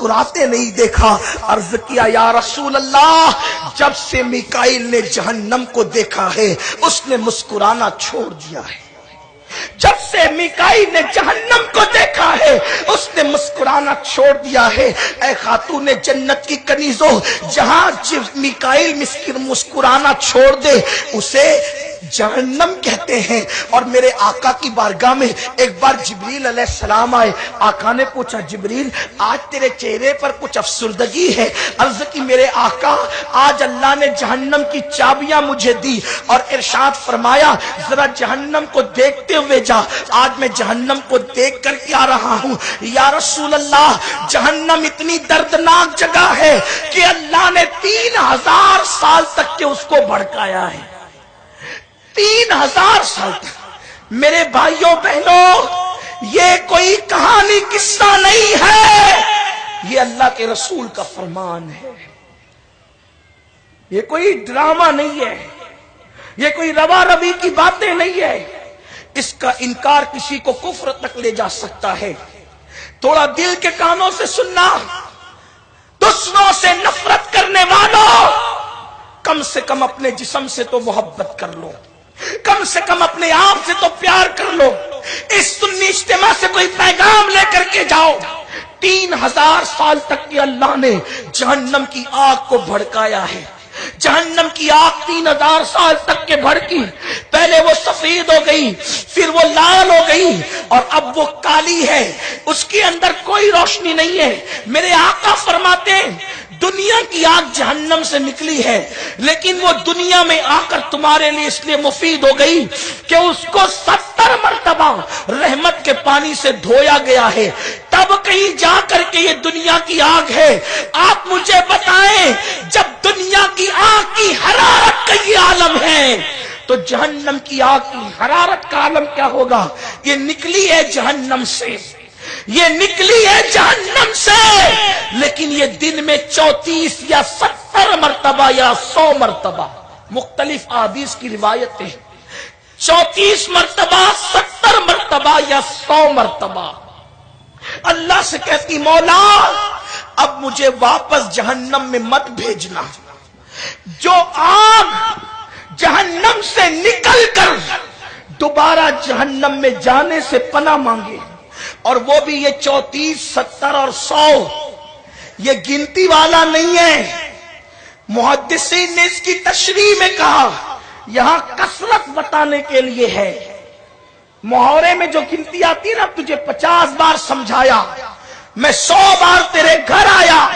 مسکراتے نہیں دیکھا۔ عرض کیا یا رسول اللہ، جب سے میکائیل نے جہنم کو دیکھا ہے اس نے مسکرانا چھوڑ دیا ہے۔ جب سے میکائیل نے جہنم کو دیکھا ہے اس نے مسکرانا چھوڑ دیا ہے۔ اے خاتون جنت کی کنیزوں، جہاں میکائیل مسکرانا چھوڑ دے اسے جہنم کہتے ہیں۔ اور میرے آقا کی بارگاہ میں ایک بار جبریل علیہ السلام آئے۔ آقا نے پوچھا جبریل آج تیرے چہرے پر کچھ افسردگی ہے؟ عرض کی میرے آقا آج اللہ نے جہنم کی چابیاں مجھے دی اور ارشاد فرمایا ذرا جہنم کو دیکھتے ہوئے جا۔ آج میں جہنم کو دیکھ کر کے آ رہا ہوں۔ یا رسول اللہ، جہنم اتنی دردناک جگہ ہے کہ اللہ نے 3000 سال تک کے اس کو بھڑکایا ہے۔ 3000 سال تک۔ میرے بھائیوں بہنوں، یہ کوئی کہانی قصہ نہیں ہے، یہ اللہ کے رسول کا فرمان ہے۔ یہ کوئی ڈرامہ نہیں ہے، یہ کوئی روا روی کی باتیں نہیں ہے۔ اس کا انکار کسی کو کفر تک لے جا سکتا ہے۔ تھوڑا دل کے کانوں سے سننا، دشمنوں سے نفرت کرنے والوں، کم سے کم اپنے جسم سے تو محبت کر لو، کم سے کم اپنے آپ سے تو پیار کر لو۔ اس سنی اجتماع سے کوئی پیغام لے کر کے جاؤ۔ 3000 سال تک کہ اللہ نے جہنم کی آگ کو بھڑکایا ہے۔ جہنم کی آگ 3000 سال تک کے بھڑکی، پہلے وہ سفید ہو گئی، پھر وہ لال ہو گئی اور اب وہ کالی ہے، اس کے اندر کوئی روشنی نہیں ہے۔ میرے آقا فرماتے ہیں دنیا کی آگ جہنم سے نکلی ہے، لیکن وہ دنیا میں آ کر تمہارے لیے اس لیے مفید ہو گئی کہ اس کو 70 مرتبہ رحمت کے پانی سے دھویا گیا ہے، تب کہیں جا کر کے یہ دنیا کی آگ ہے۔ آپ مجھے بتائیں جب دنیا کی آگ کی حرارت کا یہ عالم ہے تو جہنم کی آگ کی حرارت کا عالم کیا ہوگا؟ یہ نکلی ہے جہنم سے، یہ نکلی ہے جہنم سے، لیکن یہ دن میں 34 یا 70 مرتبہ یا 100 مرتبہ، مختلف احادیث کی روایتیں، 34 مرتبہ، 70 مرتبہ یا 100 مرتبہ اللہ سے کہتی مولا اب مجھے واپس جہنم میں مت بھیجنا۔ جو آگ جہنم سے نکل کر دوبارہ جہنم میں جانے سے پناہ مانگے، اور وہ بھی یہ 34، 70 اور 100، یہ گنتی والا نہیں ہے۔ محدثین نے اس کی تشریح میں کہا یہاں کثرت بتانے کے لیے ہے۔ محاورے میں جو گنتی آتی ہے نا، تجھے 50 بار سمجھایا، میں 100 بار تیرے گھر آیا،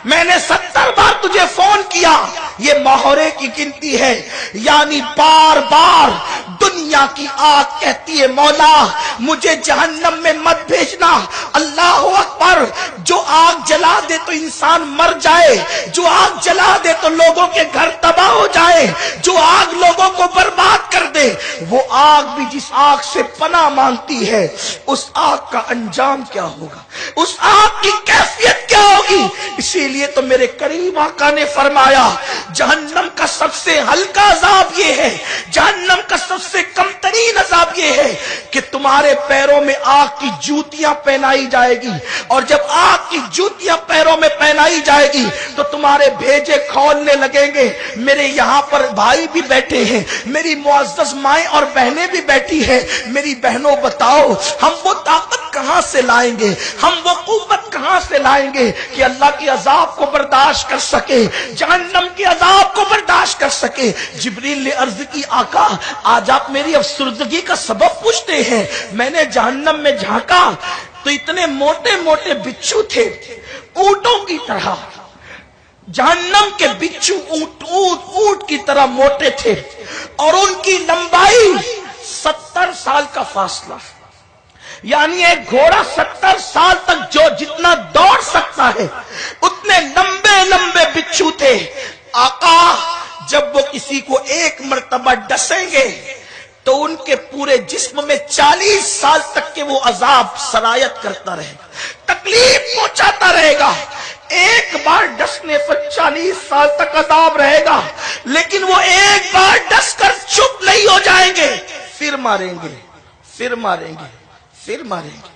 میں نے 70 بار تجھے فون کیا، یہ محاورے کی گنتی ہے۔ یعنی بار بار دنیا کی آگ کہتی ہے مولا مجھے جہنم میں مت بھیجنا۔ اللہ اکبر، جو آگ جلا دے تو انسان مر جائے، جو آگ جلا دے تو لوگوں کے گھر تباہ ہو جائے، جو آگ لوگوں کو برباد کر دے، وہ آگ بھی جس آگ سے پناہ مانگتی ہے، اس آگ کا انجام کیا ہوگا، اس آگ کی کیفیت کیا ہوگی؟ اسی لیے تو میرے کریم آقا نے فرمایا جہنم کا سب سے ہلکا عذاب یہ ہے، جہنم کا سب سے کم ترین عذاب یہ ہے کہ تمہارے پیروں میں آگ کی جوتیاں پہنائی جائے گی، اور جب آگ کی جوتیاں پیروں میں پہنائی جائے گی تو تمہارے بھیجے کھولنے لگیں گے۔ میرے یہاں پر بھائی بھی بیٹھے ہیں، میری معزز مائیں اور بہنیں بھی بیٹھی ہیں۔ میری بہنوں بتاؤ ہم وہ طاقت کہاں سے لائیں گے، ہم وہ قوت کہاں سے لائیں گے کہ اللہ کے عذاب کو برداشت کر سکے، جہنم کے عذاب کو برداشت کر سکے؟ جبریل نے عرض کی آقا آج آپ میری افسردگی کا سبب پوچھتے ہیں۔ میں نے جہنم میں جھانکا تو اتنے موٹے موٹے بچھو تھے، اونٹوں کی طرح۔ جہنم کے بچھو اونٹ کی طرح موٹے تھے، اور ان کی لمبائی 70 سال کا فاصلہ، یعنی ایک گھوڑا 70 سال تک جو جتنا دوڑ سکتا ہے اتنے لمبے لمبے بچھو تھے۔ آقا جب وہ کسی کو ایک مرتبہ ڈسیں گے تو ان کے پورے جسم میں 40 سال تک کے وہ عذاب سرایت کرتا رہے گا، تکلیف پہنچاتا رہے گا۔ ایک بار ڈسنے پر 40 سال تک عذاب رہے گا، لیکن وہ ایک بار ڈس کر چپ نہیں ہو جائیں گے، پھر ماریں گے، پھر ماریں گے، پھر ماریں گے۔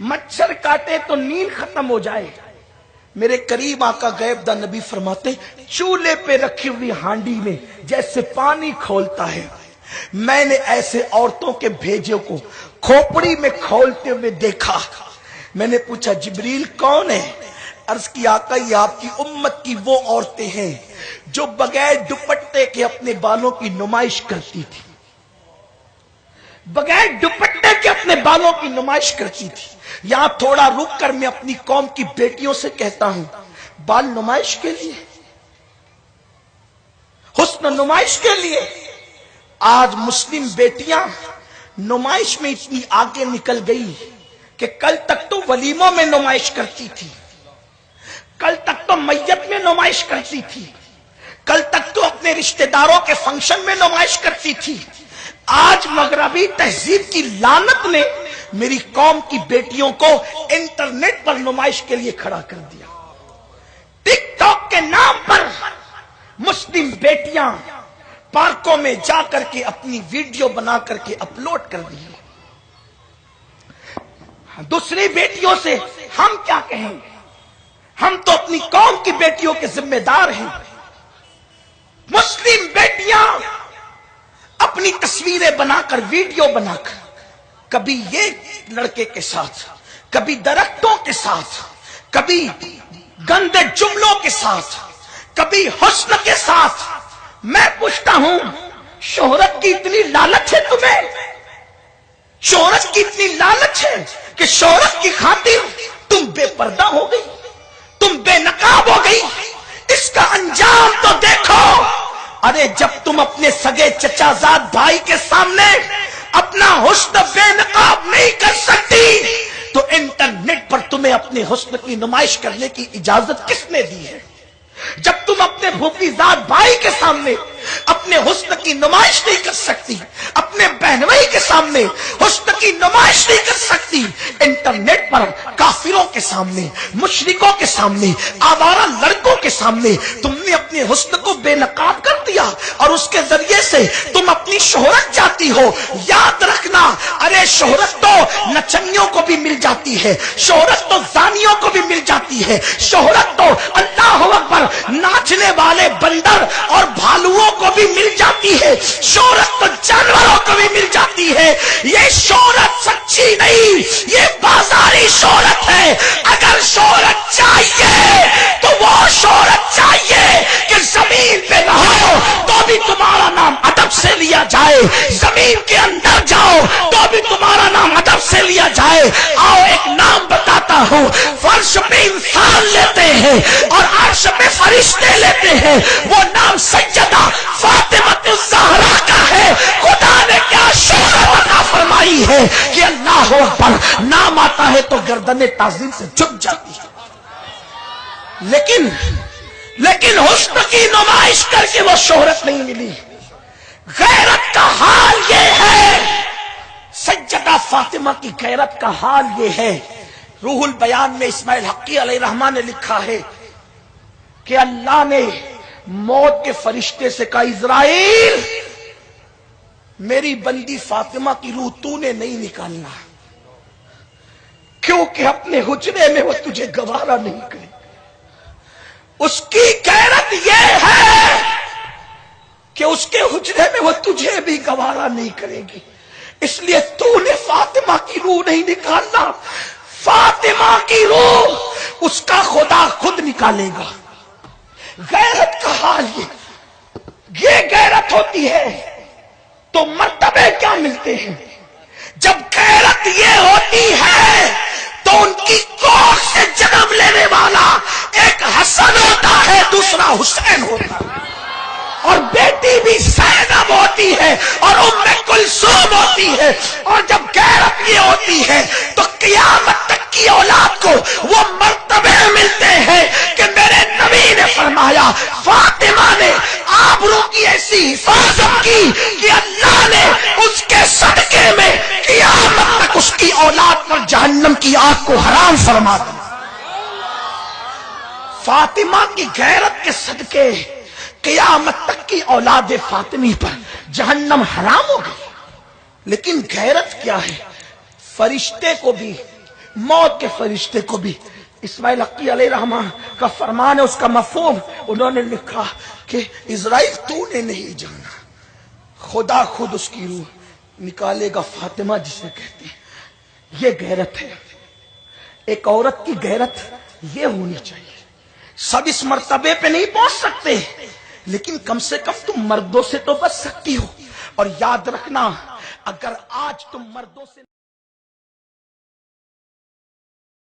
مچھر کاٹے تو نیند ختم ہو جائے. میرے قریب آقا غیب دا نبی فرماتے چولہے پہ رکھی ہوئی ہانڈی میں جیسے پانی کھولتا ہے. میں نے ایسے عورتوں کے بھیجے کو کھوپڑی میں کھولتے ہوئے دیکھا. میں نے پوچھا جبریل کون ہے؟ عرض کی آقا یہ آپ کی امت کی وہ عورتیں ہیں جو بغیر دوپٹے کے اپنے بالوں کی نمائش کرتی تھی. بغیر دوپٹے کے اپنے بالوں کی نمائش کرتی تھی. یہاں تھوڑا رک کر میں اپنی قوم کی بیٹیوں سے کہتا ہوں بال نمائش کے لیے، حسن نمائش کے لیے. آج مسلم بیٹیاں نمائش میں اتنی آگے نکل گئی کہ کل تک تو ولیموں میں نمائش کرتی تھی، کل تک تو میت میں نمائش کرتی تھی، کل تک تو اپنے رشتہ داروں کے فنکشن میں نمائش کرتی تھی. آج مغربی تہذیب کی لعنت نے میری قوم کی بیٹیوں کو انٹرنیٹ پر نمائش کے لیے کھڑا کر دیا. ٹک ٹاک کے نام پر مسلم بیٹیاں پارکوں میں جا کر کے اپنی ویڈیو بنا کر کے اپلوڈ کر دی. دوسری بیٹیوں سے ہم کیا کہیں؟ ہم تو اپنی قوم کی بیٹیوں کے ذمہ دار ہیں. مسلم بیٹیاں اپنی تصویریں بنا کر ویڈیو بنا کر کبھی یہ لڑکے کے ساتھ، کبھی درختوں کے ساتھ، کبھی گندے جملوں کے ساتھ، کبھی حسن کے ساتھ. میں پوچھتا ہوں شہرت کی اتنی لالچ ہے تمہیں؟ شہرت کی اتنی لالچ ہے کہ شہرت کی خاطر تم بے پردہ ہو گئی، تم بے نقاب ہو گئی. اس کا انجام تو دیکھو. ارے جب تم اپنے سگے چچا زاد بھائی کے سامنے اپنا حسن بے نقاب نہیں کر سکتی تو انٹرنیٹ پر تمہیں اپنے حسن کی نمائش کرنے کی اجازت کس نے دی ہے؟ جب تم اپنے بھوپی زاد بھائی کے سامنے اپنے حسن کی نمائش نہیں کر سکتی، اپنے بہنوئی کے سامنے حسن کی نمائش نہیں کر سکتی، انٹرنیٹ پر کافروں کے سامنے، مشرکوں کے سامنے، آوارہ لڑکوں کے سامنے تم نے اپنے حسن کو بے نقاب کر دیا اور اس کے ذریعے سے تم اپنی شہرت چاہتی ہو. یاد رکھنا ارے شہرت تو نچنیوں کو بھی مل جاتی ہے، شہرت تو زانیوں کو بھی مل جاتی ہے، شہرت تو اللہ اکبر ناچنے والے بندر اور بھالوؤں کو بھی مل جاتی ہے، شہرت تو جانوروں کو بھی مل جاتی ہے. یہ شہرت سچی نہیں، یہ بازاری شہرت ہے. اگر شہرت چاہیے تو وہ شہرت چاہیے کہ زمین پہ رہو تو بھی تمہارا نام ادب سے لیا جائے، زمین کے اندر جاؤ تو بھی تمہارا نام ادب سے لیا جائے. آؤ ایک نام بتاتا ہوں. فرش پہ انسان لیتے ہیں اور عرش پہ فرشتے لیتے ہیں. وہ نام سیدہ فاطمہ الزہرا کا ہے. خدا نے کیا شہرت عطا فرمائی ہے کہ اللہ اکبر نام آتا ہے تو گردن تعظیم سے جھک جاتی ہے. لیکن حسن کی نمائش کر کے وہ شہرت نہیں ملی. غیرت کا حال یہ ہے، سیدہ فاطمہ کی غیرت کا حال یہ ہے. روح البیان میں اسماعیل حقی علیہ الرحمن نے لکھا ہے کہ اللہ نے موت کے فرشتے سے کہا عزرائیل میری بندی فاطمہ کی روح تو نے نہیں نکالنا کیونکہ اپنے حجرے میں وہ تجھے گوارا نہیں کرے. اس کی غیرت یہ ہے کہ اس کے حجرے میں وہ تجھے بھی گوارا نہیں کرے گی، اس لیے تو نے فاطمہ کی روح نہیں نکالنا. فاطمہ کی روح اس کا خدا خود نکالے گا. غیرت کا حال یہ غیرت ہوتی ہے تو مرتبے کیا ملتے ہیں. جب غیرت یہ ہوتی ہے تو ان کی کوکھ سے جنم لینے والا ایک حسن ہوتا ہے، دوسرا حسین ہوتا ہے، اور بیٹی بھی زینب ہوتی ہے اور ام کلثوم ہوتی ہے. اور جب غیرت یہ ہوتی ہے تو قیامت تک کی اولاد کو وہ مرتبے ملتے ہیں کہ میرے نبی نے فرمایا فاطمہ نے آبرو کی ایسی حفاظت کی کہ اللہ نے اس کے صدقے میں قیامت تک اس کی اولاد پر جہنم کی آگ کو حرام فرما دیا. فاطمہ کی غیرت کے صدقے قیامت تک کی اولاد فاطمی پر جہنم حرام ہو گئی. لیکن غیرت کیا ہے؟ فرشتے کو بھی موت کے فرشتے کو بھی اسماعیل حقی علیہ الرحمہ کا فرمان ہے، اس کا مفہوم انہوں نے لکھا کہ اسرائیل تو نے نہیں جانا، خدا خود اس کی روح نکالے گا، فاطمہ جسے کہتے ہیں۔ یہ غیرت ہے، ایک عورت کی غیرت یہ ہونی چاہیے۔ سب اس مرتبے پہ نہیں پہنچ سکتے، لیکن کم سے کم تم مردوں سے تو بچ سکتی ہو۔ اور یاد رکھنا، اگر آج تم مردوں سے